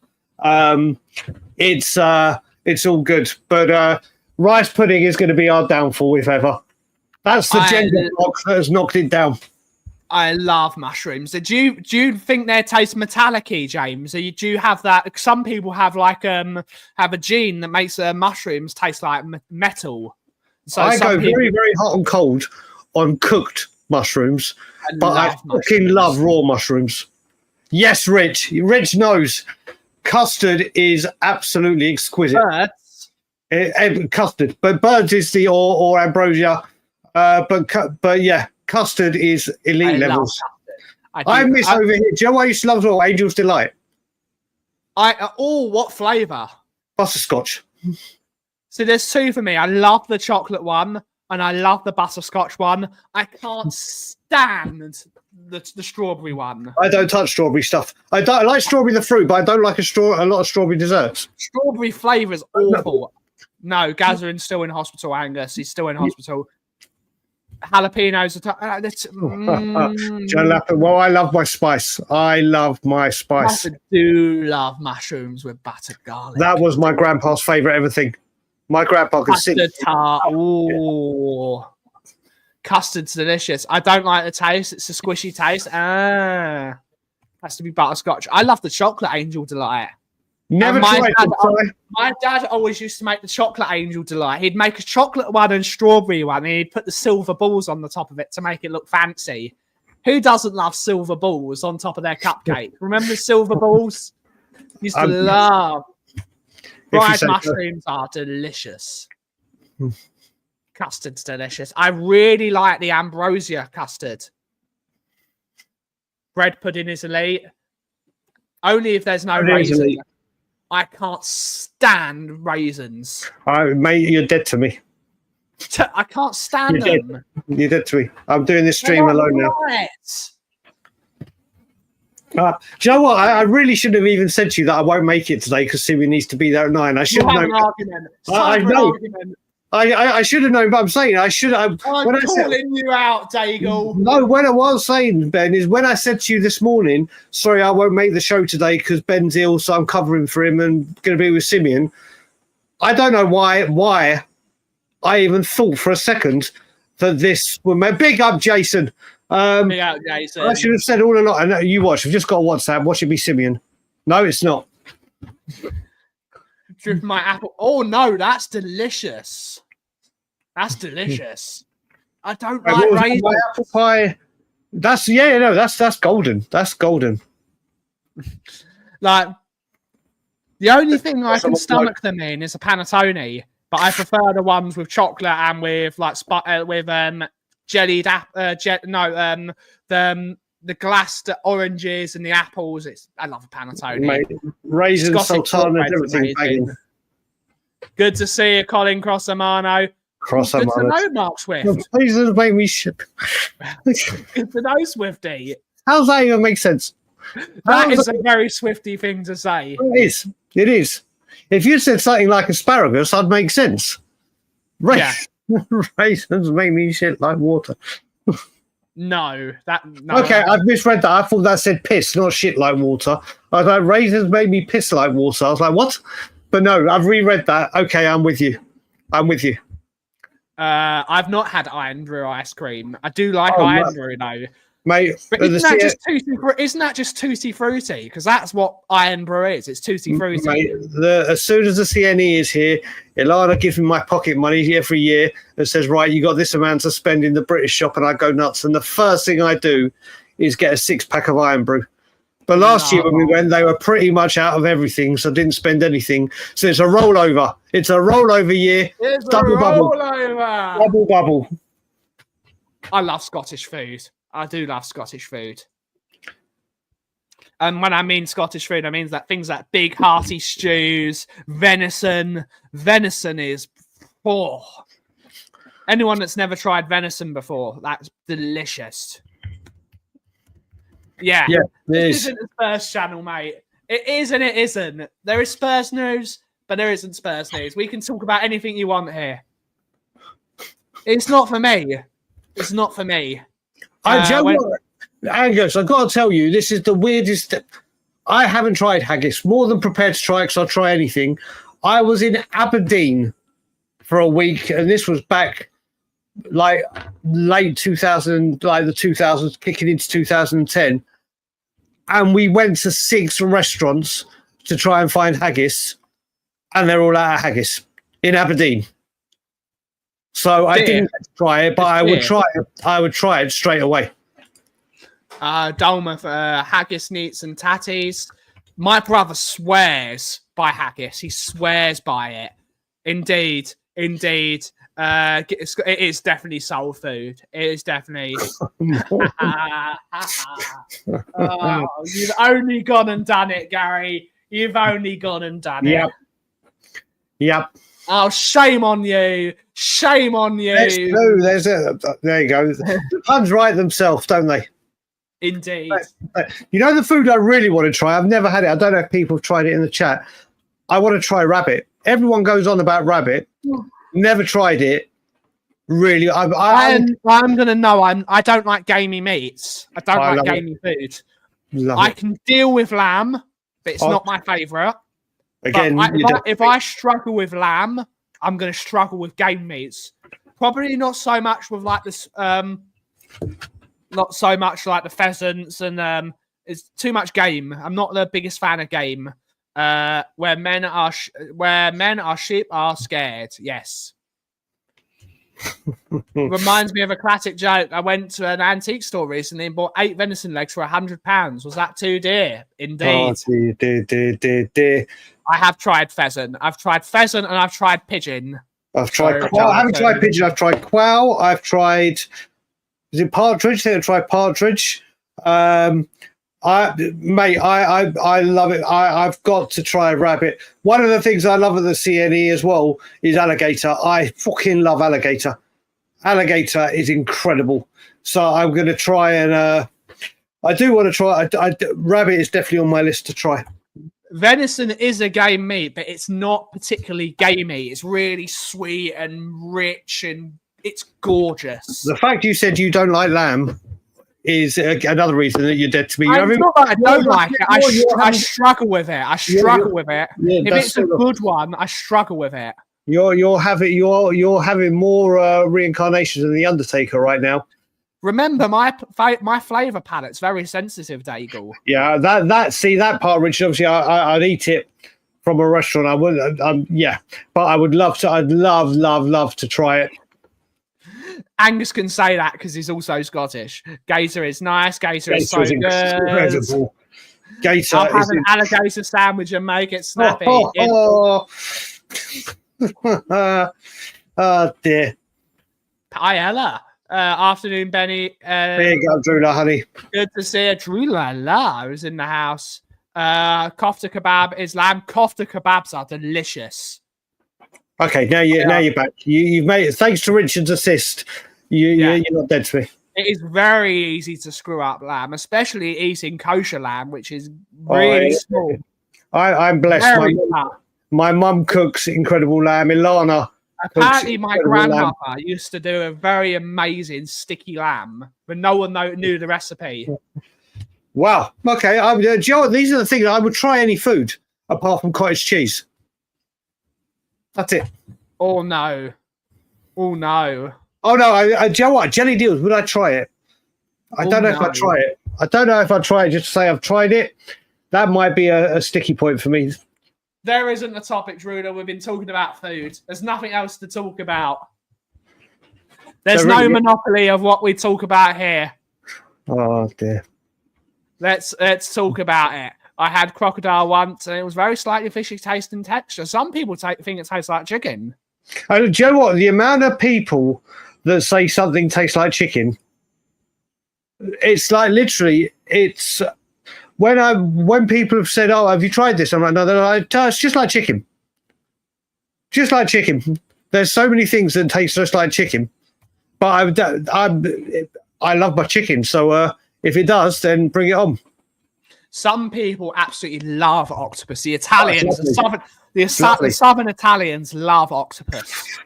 it's all good. But rice pudding is going to be our downfall, if ever. That's the gender block that has knocked it down. I love mushrooms. Do you think they taste metallic-y, James? Do you have that? Some people have have a gene that makes mushrooms taste like metal. So I go very, very hot and cold on cooked mushrooms, but I fucking love raw mushrooms. Yes, Rich. Rich knows custard is absolutely exquisite. Custard, but birds is the or ambrosia. But yeah, custard is elite levels. I miss over here. Do you know what I used to love as well? Angel's Delight. What flavour? Butterscotch. So there's 2 for me. I love the chocolate one and I love the butterscotch one. I can't stand the strawberry one. I don't touch strawberry stuff. I like strawberry the fruit, but I don't like a lot of strawberry desserts. Strawberry flavour is awful. No, Gazarin's still in hospital, Angus. He's still in hospital. Jalapenos. Well, I love my spice. I do love mushrooms with buttered garlic. That was my grandpa's favourite everything. My grandpa could sing. Custard tart. Ooh. Custard's delicious. I don't like the taste. It's a squishy taste. Has to be butterscotch. I love the chocolate Angel Delight. Never tried it. My dad always used to make the chocolate Angel Delight. He'd make a chocolate one and strawberry one, and he'd put the silver balls on the top of it to make it look fancy. Who doesn't love silver balls on top of their cupcake? Remember silver balls? Used to love. Fried mushrooms are delicious. Custard's delicious. I really like the ambrosia custard. Bread pudding is elite. Only if there's no raisins. I can't stand raisins. Mate, you're dead to me. I can't stand them. You're dead to me. I'm doing this stream alone now. Do you know what? I really shouldn't have even said to you that I won't make it today because Simi needs to be there at 9. I should have known. I know. I should have known, but I'm saying I should have. I'm calling you out, Daigle. No, what I was saying, Ben, is when I said to you this morning, sorry, I won't make the show today because Ben's ill, so I'm covering for him and going to be with Simeon. I don't know why I even thought for a second that this would make big up Jason. Big up Jason. I should have said all along. I know you watch. I've just got a WhatsApp. Watch it be Simeon. No, it's not. Drip my apple. Oh no, that's delicious. That's delicious. I don't like raisins. My apple pie. That's golden. That's golden. Like the only thing I can stomach them in is a panettone, but I prefer the ones with chocolate and with like jellied the glassed oranges and the apples. I love a panettone. Mate, raisins, sultana, everything. Good to see you, Colin Crossamano. Good to know, Mark Swift. Please don't make me shit. Good to know, Swifty. How's that even make sense? That is a very Swifty thing to say. It is. If you said something like asparagus, I'd make sense. Raisins make me shit like water. No. Okay, I've misread that. I thought that said piss, not shit like water. I was like, raisins made me piss like water. I was like, what? But no, I've reread that. Okay, I'm with you. I've not had Iron Brew ice cream. I do like Oh, Iron Brew though. Mate, But isn't that just tutti frutti? Because that's what Iron Brew is. It's tutti frutti. Mate, as soon as the CNE is here, Ilana gives me my pocket money every year and says, right, you got this amount to spend in the British shop, and I go nuts. And the first thing I do is get a 6-pack of Iron Brew. But last year when we went, they were pretty much out of everything, so I didn't spend anything. So it's a rollover. It's a rollover year. It's Double a bubble. rollover. Double bubble. I love Scottish food. I do love Scottish food. And when I mean Scottish food, I mean that things like big hearty stews, venison. Venison is anyone that's never tried venison before, that's delicious. Yeah, this isn't the Spurs channel, mate. It is and it isn't. There is Spurs news, but there isn't Spurs news. We can talk about anything you want here. It's not for me. It's not for me. Angus, I've got to tell you, this is the weirdest. I haven't tried haggis. More than prepared to try, because I'll try anything. I was in Aberdeen for a week, and this was back like late 2000, like the 2000s, kicking into 2010. And we went to 6 restaurants to try and find haggis, and they're all out of haggis in Aberdeen. So I didn't try it, but I would try it. I would try it straight away. Dolma for haggis, neats, and tatties. My brother swears by haggis. He swears by it. Indeed. It is definitely soul food. It is definitely. Oh, you've only gone and done it, Gary. You've only gone and done it. Yep. Oh, shame on you. Shame on you. There you go. The puns write themselves, don't they? Indeed. You know the food I really want to try? I've never had it. I don't know if people have tried it in the chat. I want to try rabbit. Everyone goes on about rabbit. Never tried it. Really. I'm going to know. I don't like gamey meats. I don't like gamey food. I can deal with lamb, but it's not my favourite. Again, if I struggle with lamb, I'm going to struggle with game meats. Probably not so much with like this. Not so much like the pheasants, and it's too much game. I'm not the biggest fan of game. Where men are sheep are scared. Yes. Reminds me of a classic joke. I went to an antique store recently and bought 8 venison legs for £100. Was that too dear? Indeed. Dear. I have tried pheasant. I've tried pheasant and I've tried pigeon. I've tried quail. I haven't tried pigeon. I've tried quail. I've tried. Is it partridge? I think I tried partridge. I love it. I've got to try rabbit. One of the things I love at the CNE as well is alligator. I fucking love alligator. Alligator is incredible. So I'm going to try and I do want to try. Rabbit is definitely on my list to try. Venison is a game meat, but it's not particularly gamey. It's really sweet and rich, and it's gorgeous. The fact you said you don't like lamb is another reason that you're dead to me. I don't like it. I struggle with it. I struggle with it. Yeah, if it's a good one, I struggle with it. You're having more reincarnations than the Undertaker right now. Remember, my flavour palette's very sensitive, Daigle. Yeah, that part, Richard. Obviously, I'd eat it from a restaurant. I would, but I would love to. I'd love to try it. Angus can say that because he's also Scottish. Gator is nice. Gator is so good. Incredible. Gator. I'll have an alligator sandwich and make it snappy. Oh dear. Paella. Afternoon, Benny. There you go, Drula, honey. Good to see you. Drula is in the house. Kofta kebab is lamb. Kofta kebabs are delicious. Okay, now you're back. You've made it. Thanks to Richard's assist. You're not dead to me. It is very easy to screw up lamb, especially eating kosher lamb, which is really small. I'm blessed. My mum cooks incredible lamb. Ilana. Apparently, my grandmother used to do a very amazing sticky lamb, but no one knew the recipe. Wow. Okay. Do you know what? These are the things I would try any food apart from cottage cheese. That's it. Oh no. Oh no. Oh no! Do you know what? Jelly deals. Would I try it? I don't know if I'd try it. I don't know if I'd try it just to say I've tried it. That might be a sticky point for me. There isn't a topic, Ruda. We've been talking about food. There's nothing else to talk about. There's There no really is. monopoly of what we talk about here. Oh dear. Let's talk about it. I had crocodile once, and it was very slightly fishy taste and texture. Some people think it tastes like chicken. And do you know what? The amount of people that say something tastes like chicken, it's like literally, it's when people have said, "Oh, have you tried this?" I'm like, "No, they're like, oh, it's just like chicken. Just like chicken." There's so many things that taste just like chicken, but I love my chicken, so if it does, then bring it on. Some people absolutely love octopus. The Italians, Oh, the southern Italians love octopus.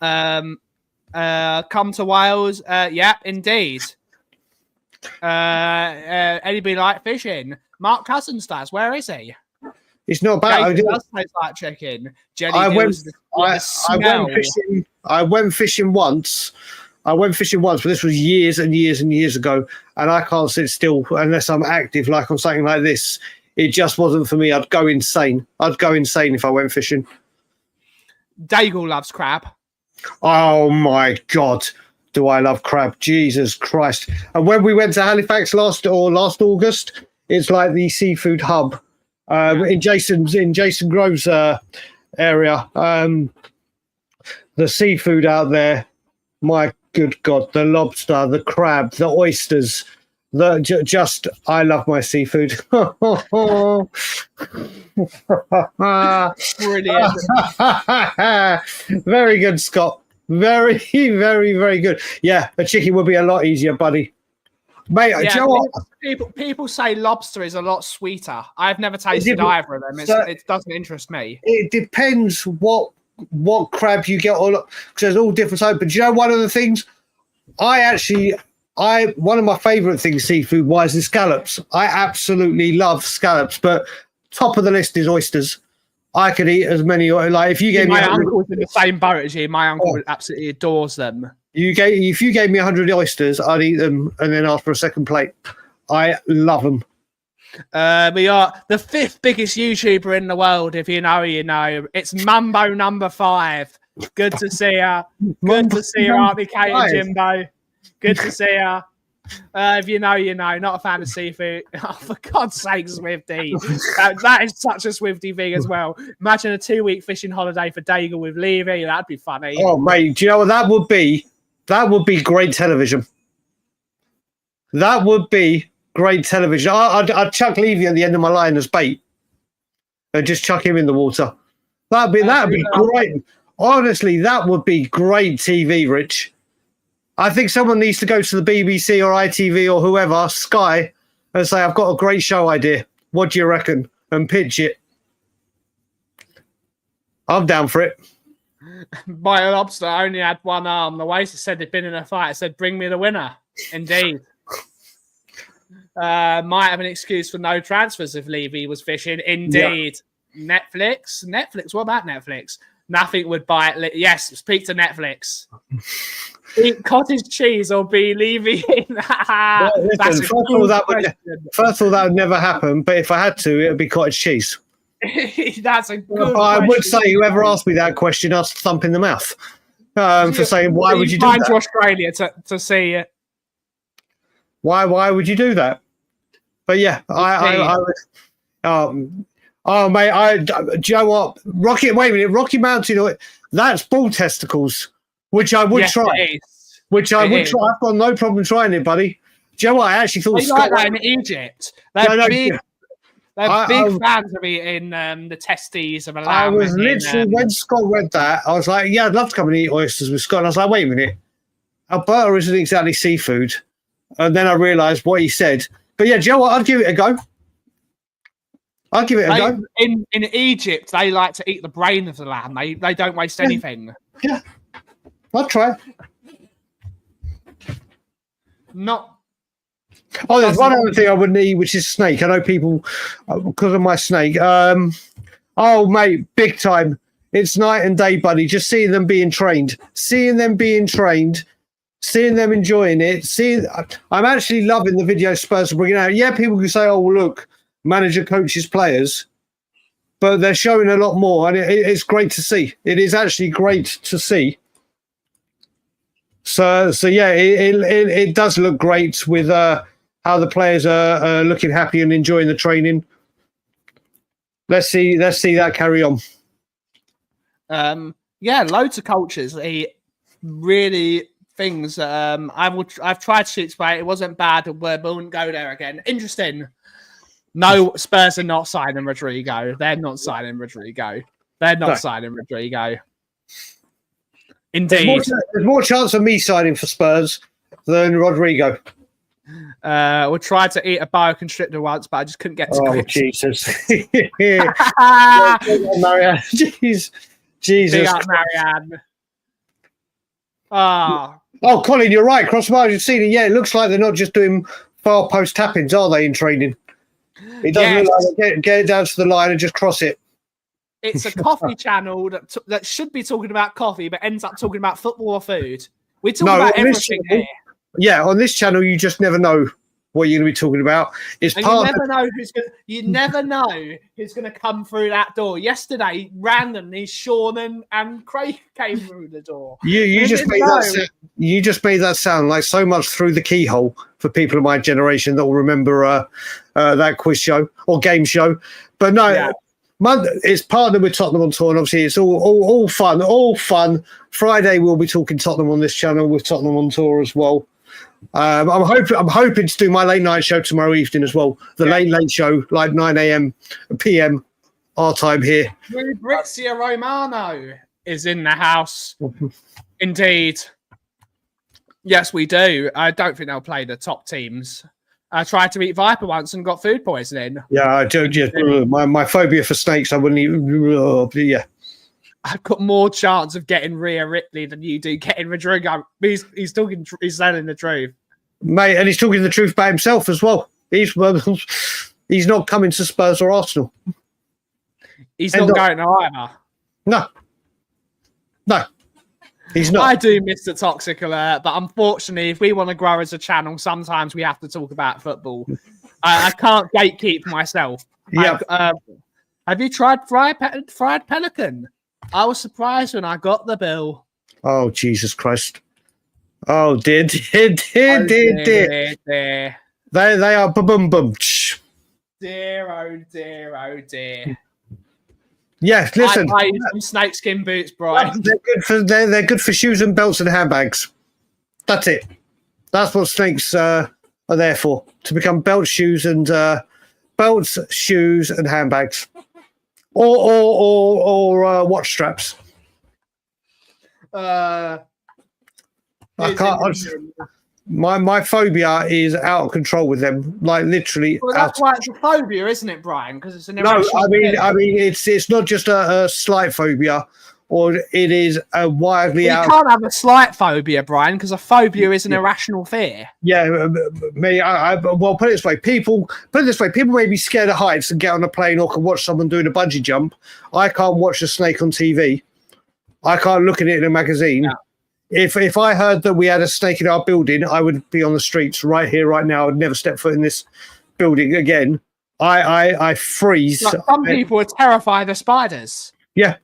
Come to Wales, yep, indeed. Anybody like fishing? Mark Cousins does. Where is he? It's not bad. Jason does taste like chicken. Jelly I went fishing once. I went fishing once, but this was years and years and years ago, and I can't sit still unless I'm active, like on something like this. It just wasn't for me. I'd go insane. If I went fishing. Daigle loves crab. Oh my God, do I love crab? Jesus Christ! And when we went to Halifax last August, it's like the seafood hub in Jason Grove's area. The seafood out there, my good God, the lobster, the crab, the oysters, I love my seafood. Brilliant. Very good, Scott. Very, very, very good. Yeah, a chicken would be a lot easier, buddy. Mate, do you know what? People say lobster is a lot sweeter. I've never tasted either of them. It doesn't interest me. It depends what crab you get, because there's all different types. But do you know one of the things? One of my favourite things seafood wise is scallops. I absolutely love scallops, but top of the list is oysters. I could eat as many. Like if you gave me, my uncle's in the same boat as you. My uncle absolutely adores them. If you gave me 100 oysters, I'd eat them and then ask for a second plate. I love them. We are the 5th biggest YouTuber in the world. If you know, you know. It's Mumbo number 5. Good to see you. Good to see you, Auntie Kate and Jimbo. Good to see you. If you know, you know. Not a fan of seafood. Oh, for God's sake, Swifty. That is such a Swifty thing as well. Imagine a 2-week fishing holiday for Daigle with Levy. That'd be funny. Oh, mate, do you know what that would be? That would be great television. That would be great television. I'd chuck Levy at the end of my line as bait and just chuck him in the water. That'd be great. Honestly, that would be great TV, Rich. I think someone needs to go to the BBC or ITV or whoever, Sky, and say, I've got a great show idea. What do you reckon? And pitch it. I'm down for it. My lobster only had one arm. The waiter said they'd been in a fight. I said, bring me the winner. Indeed. Might have an excuse for no transfers if Levy was fishing. Indeed. Yeah. Netflix. What about Netflix? Nothing would buy it. Yes, speak to Netflix. Eat cottage cheese or be Levy in. Well, listen, first of all, that would never happen. But if I had to, it would be cottage cheese. That's a good I question. would say whoever asked me that question, I'd thump in the mouth for saying, why would you do that? that? To Australia to see it. Why would you do that? But yeah, I would. Oh, mate, do you know what? Rocky Mountain, that's bull testicles, which I would try. It is. Which I would try. I've got no problem trying it, buddy. Do you know what? I actually thought Like that in Egypt. They're big fans of eating the testes of a lamb. I was literally, when Scott read that, I was like, yeah, I'd love to come and eat oysters with Scott. And I was like, wait a minute. Alberta isn't exactly seafood. And then I realised what he said. But yeah, do you know what? I'd give it a go. In Egypt, they like to eat the brain of the lamb. They don't waste anything. Yeah, I'll try. Not. Oh, there's one other thing I wouldn't eat, which is snake. I know people, because of my snake. Oh, mate, big time. It's night and day, buddy. Just seeing them being trained, seeing them enjoying it. I'm actually loving the video Spurs are bringing out. Yeah, people can say, "Oh, well, look, manager coaches players," but they're showing a lot more, and it's great to see. It is actually great to see. So yeah, it does look great with how the players are looking happy and enjoying the training. Let's see that carry on. Yeah, loads of cultures. Really things. I've tried to explain. It wasn't bad. We won't go there again. Interesting. No, Spurs are not signing Rodrygo. They're not signing Rodrygo. Indeed. There's more chance of me signing for Spurs than Rodrygo. We tried to eat a boa constrictor once, but I just couldn't get to grips. Jesus. Marianne. Jesus. Big up, Marianne. Ah. Oh, Colin, you're right. Cross margin seating. Yeah, it looks like they're not just doing far post tap-ins, are they, in training? It doesn't look like they get it down to the line and just cross it. It's a coffee channel that should be talking about coffee, but ends up talking about football or food. We talk about everything here. Yeah, on this channel, you just never know what you're going to be talking about. You never know who's going to come through that door. Yesterday, randomly, Sean and Craig came through the door. You just made that sound like so much through the keyhole for people of my generation that will remember that quiz show or game show. But no. Yeah. It's partnered with Tottenham on Tour, and obviously it's all fun. Friday we'll be talking Tottenham on this channel with Tottenham on Tour as well. I'm hoping to do my late night show tomorrow evening as well. The late show, like 9 a.m. p.m. our time here. Fabrizio Romano is in the house. Indeed. Yes, we do. I don't think they'll play the top teams. I tried to eat viper once and got food poisoning. Yeah, I do. Yeah, my phobia for snakes, I wouldn't even. Yeah. I've got more chance of getting Rhea Ripley than you do getting Rodrygo. He's telling the truth, mate, and he's talking the truth about himself as well. He's not coming to Spurs or Arsenal. He's not going to either. No. He's not. I do miss the toxic alert, but unfortunately, if we want to grow as a channel, sometimes we have to talk about football. I can't gatekeep myself. Yeah. Have you tried fried pelican? I was surprised when I got the bill. Oh, Jesus Christ. Oh, dear. They are bum. Dear, oh dear. Yeah, listen. I use some snakeskin boots, Brian. They're good for shoes and belts and handbags. That's it. That's what snakes are there for. To become belts, shoes, and handbags, or watch straps. I can't. My phobia is out of control with them. Like literally. Well, that's why it's a phobia, isn't it, Brian? Because it's an I mean, it's not just a slight phobia, or it is a wildly out. You can't have a slight phobia, Brian, because a phobia is an irrational fear. Yeah, well, put it this way: people may be scared of heights and get on a plane or can watch someone doing a bungee jump. I can't watch a snake on TV. I can't look at it in a magazine. Yeah. If I heard that we had a snake in our building, I would be on the streets right here, right now. I'd never step foot in this building again. I freeze. Like some people are terrified of spiders. Yeah,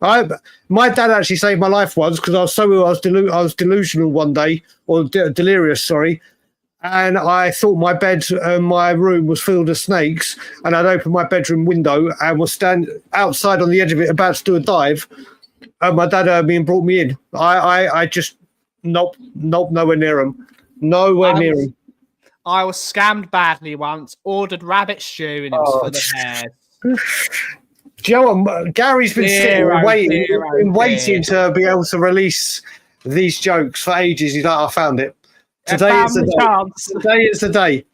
my dad actually saved my life once because I was delusional one day, or delirious, sorry, and I thought my bed and my room was filled with snakes, and I'd opened my bedroom window and was standing outside on the edge of it about to do a dive, and my dad heard me and brought me in. I just nope, nowhere near him, near him. I was scammed badly once. Ordered rabbit stew and it was for the hairs. Joe, Gary's been sitting waiting to be able to release these jokes for ages. He's like, I found it. Today is the day. Today is the day.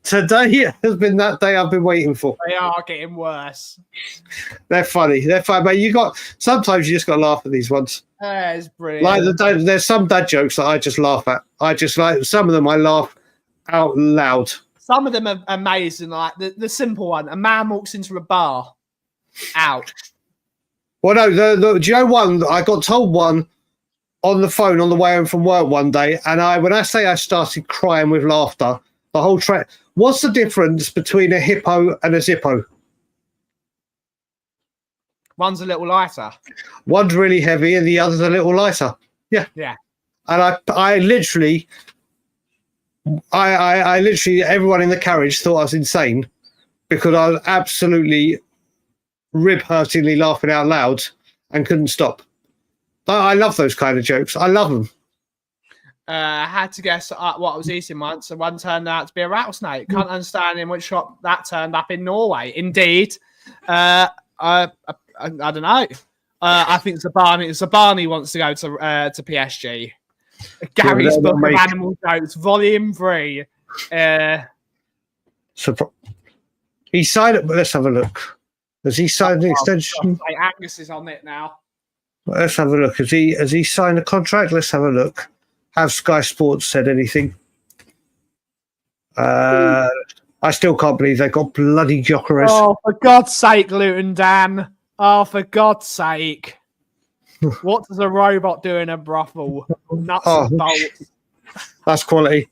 Today has been that day I've been waiting for. They are getting worse. They're funny. But sometimes you just got to laugh at these ones. It's brilliant. Like there's some dad jokes that I just laugh at. Some of them I laugh out loud. Some of them are amazing. Like the simple one: a man walks into a bar. Ouch. Well, no, do you know one? I got told one on the phone on the way home from work one day, and when I say I started crying with laughter, the whole track. What's the difference between a hippo and a zippo? One's a little lighter. One's really heavy and the other's a little lighter. Yeah. Yeah. And I literally, everyone in the carriage thought I was insane because I was absolutely rib-hurtingly laughing out loud and couldn't stop. I love those kind of jokes. I love them. I had to guess what I was eating once, and one turned out to be a rattlesnake. Can't understand in which shop that turned up in Norway. Indeed. I don't know. I think Zabani wants to go to PSG. Gary's Book of Animal Jokes, Volume 3. He signed it, but let's have a look. Has he signed an extension? Angus is on it now. Let's have a look. Has he signed a contract? Let's have a look. Have Sky Sports said anything? I still can't believe they got bloody Gyökeres. Oh, for God's sake, Luton Dan. Oh, for God's sake. What does a robot do in a brothel? Nuts and bolts. That's quality.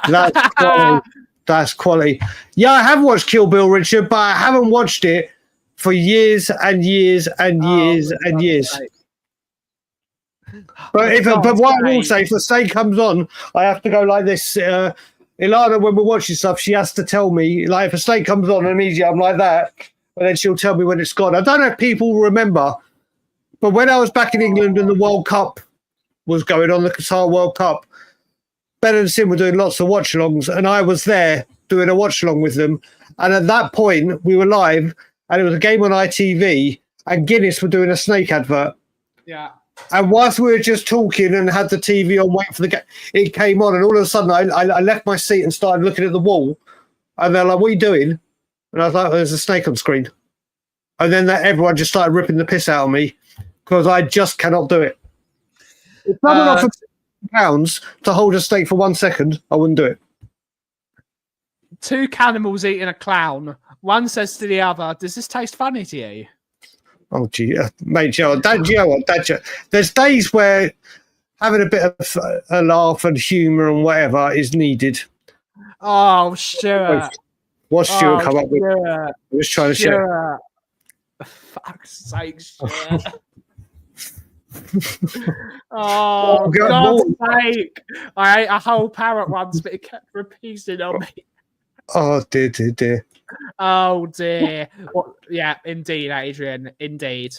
That's quality. That's quality. Yeah, I have watched Kill Bill, Richard, but I haven't watched it for years and years and years and years. But what I will say, if the steak comes on, I have to go like this. Ilana, when we're watching stuff, she has to tell me, like, if a steak comes on immediately, I'm like that. And then she'll tell me when it's gone. I don't know if people remember, but when I was back in England and the World Cup was going on, the Qatar World Cup, Ben and Sim were doing lots of watch-alongs, and I was there doing a watch-along with them. And at that point, we were live, and it was a game on ITV, and Guinness were doing a snake advert. Yeah. And whilst we were just talking and had the TV on, waiting for the game, it came on, and all of a sudden I left my seat and started looking at the wall. And they're like, "What are you doing?" And I was like, "There's a snake on screen." And then everyone just started ripping the piss out of me because I just cannot do it. If someone offered £2 to hold a steak for 1 second, I wouldn't do it. Two cannibals eating a clown. One says to the other, "Does this taste funny to you?" Oh, gee, mate, there's days where having a bit of a laugh and humour and whatever is needed. Oh, sure. What's Stuart come up with? I was trying to share. For fuck's sake, sure. Oh, God's sake. I ate a whole parrot once, but it kept repeating on me. Oh, dear. Oh, dear. Well, yeah, indeed, Adrian. Indeed.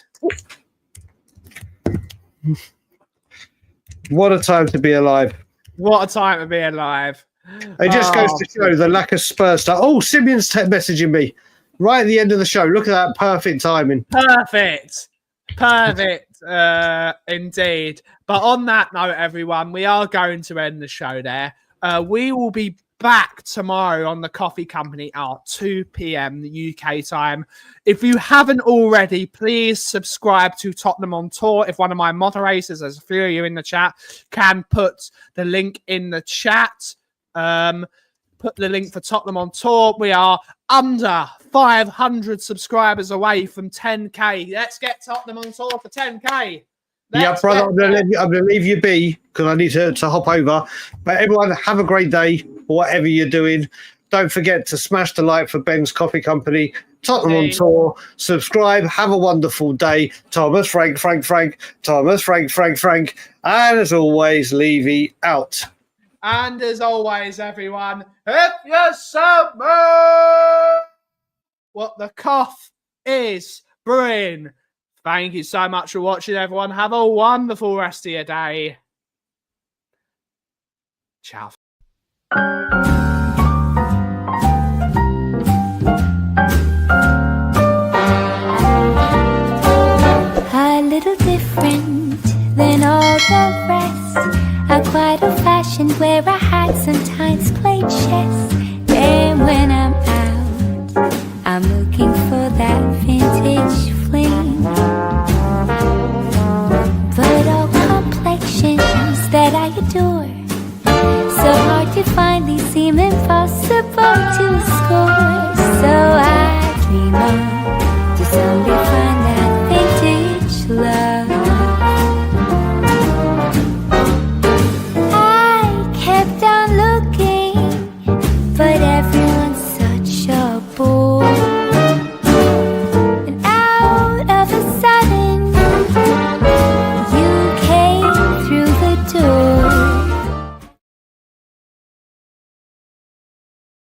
What a time to be alive. What a time to be alive. It just goes to show the lack of Spurs stuff. Oh, Simeon's messaging me right at the end of the show. Look at that perfect timing. Perfect. Indeed. But on that note, everyone, we are going to end the show there. We will be back tomorrow on the Coffee Company at 2 p.m. UK time. If you haven't already, please subscribe to Tottenham on Tour. If one of my moderators, there's a few of you in the chat, can put the link in the chat. Put the link for Tottenham on Tour. We are under 500 subscribers away from 10k. Let's get Tottenham on Tour for 10k. Yeah, brother, I'm going to leave you be because I need to hop over. But everyone, have a great day, whatever you're doing. Don't forget to smash the like for Ben's Coffee Company, Tottenham on Tour. Subscribe. Have a wonderful day. Thomas, Frank. Thomas, Frank. And as always, Levy out. And as always, everyone, if you're summer, what the cough is brewing. Thank you so much for watching, everyone. Have a wonderful rest of your day. Ciao. A little different than all the rest. I'm quite old-fashioned where I had sometimes played chess. Then when I'm out, I'm looking for that vintage fling. But all complexions that I adore, so hard to find, these seem impossible.